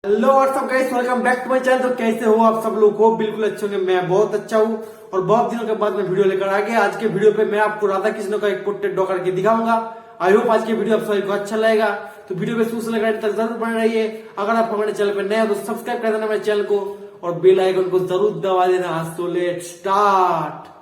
Hello what's up guys, welcome back to my channel. तो कैसे हो आप सब लोग? हो बिल्कुल अच्छे होंगे। मैं बहुत अच्छा हूँ और बहुत दिनों के बाद मैं वीडियो लेकर आ गया। आज के वीडियो पे मैं आपको राधा कृष्ण का एक पोर्ट्रेट ड्रॉ करके दिखाऊंगा। आई होप आज की वीडियो आप सभी को अच्छा लगेगा। तो वीडियो पे शुरू से लेकर अंत तक जरूर बने रहिए। अगर आप हमारे चैनल पे नए हो तो सब्सक्राइब कर देना मेरे चैनल को और बेल आइकन को जरूर दबा देना। So let's start.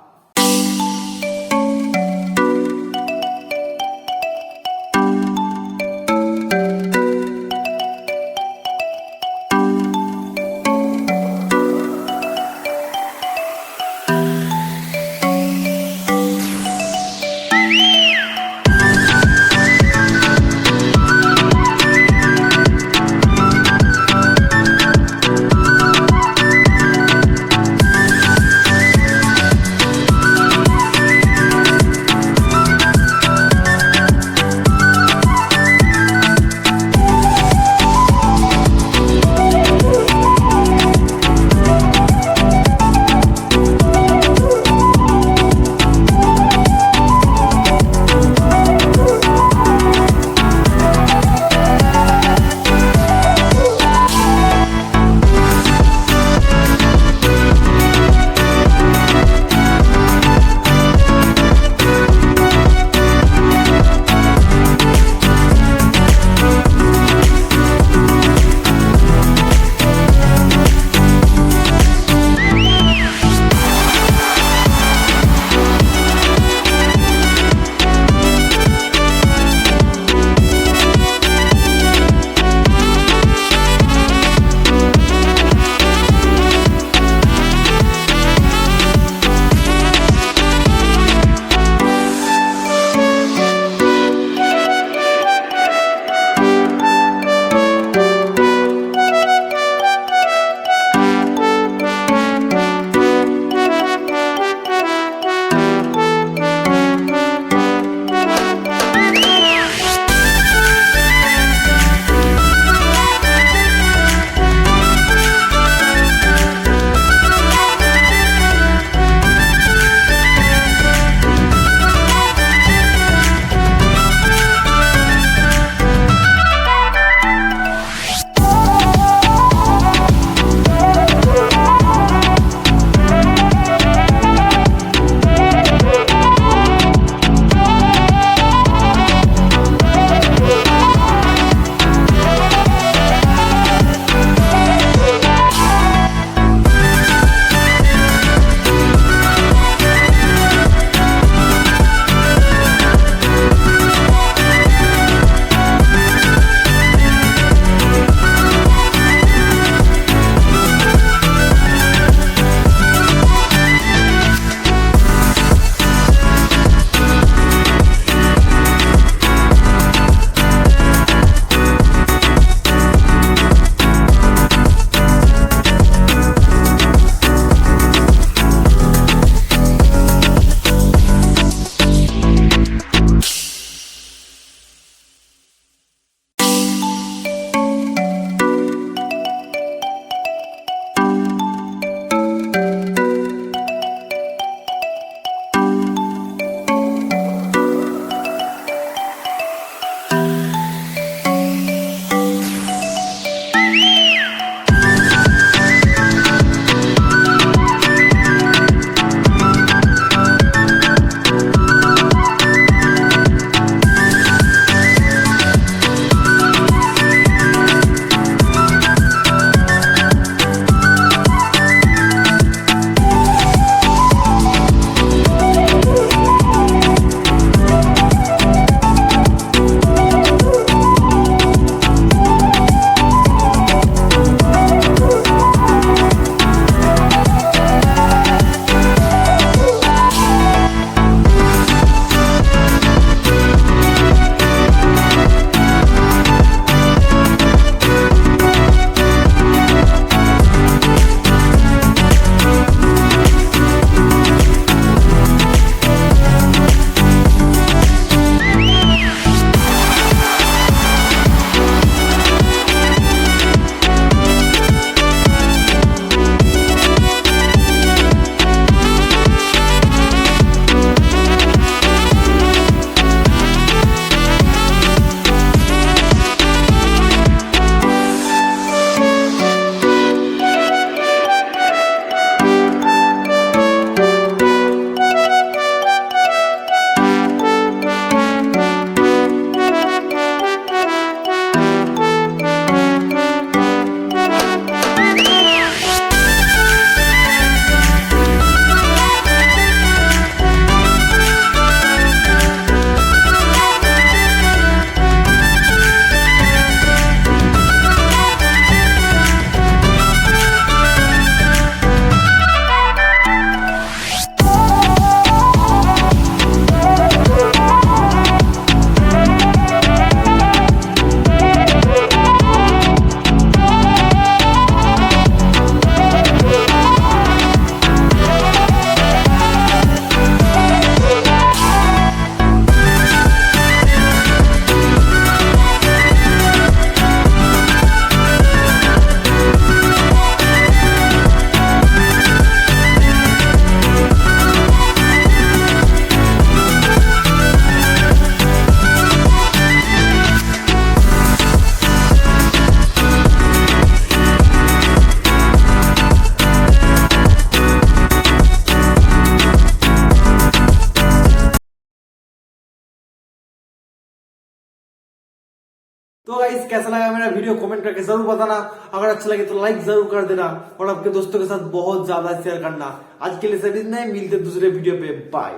तो गाइस कैसा लगा मेरा वीडियो कमेंट करके जरूर बताना। अगर अच्छा लगे तो लाइक जरूर कर देना और आपके दोस्तों के साथ बहुत ज्यादा शेयर करना। आज के लिए सब इतना ही, मिलते दूसरे वीडियो पे, बाय।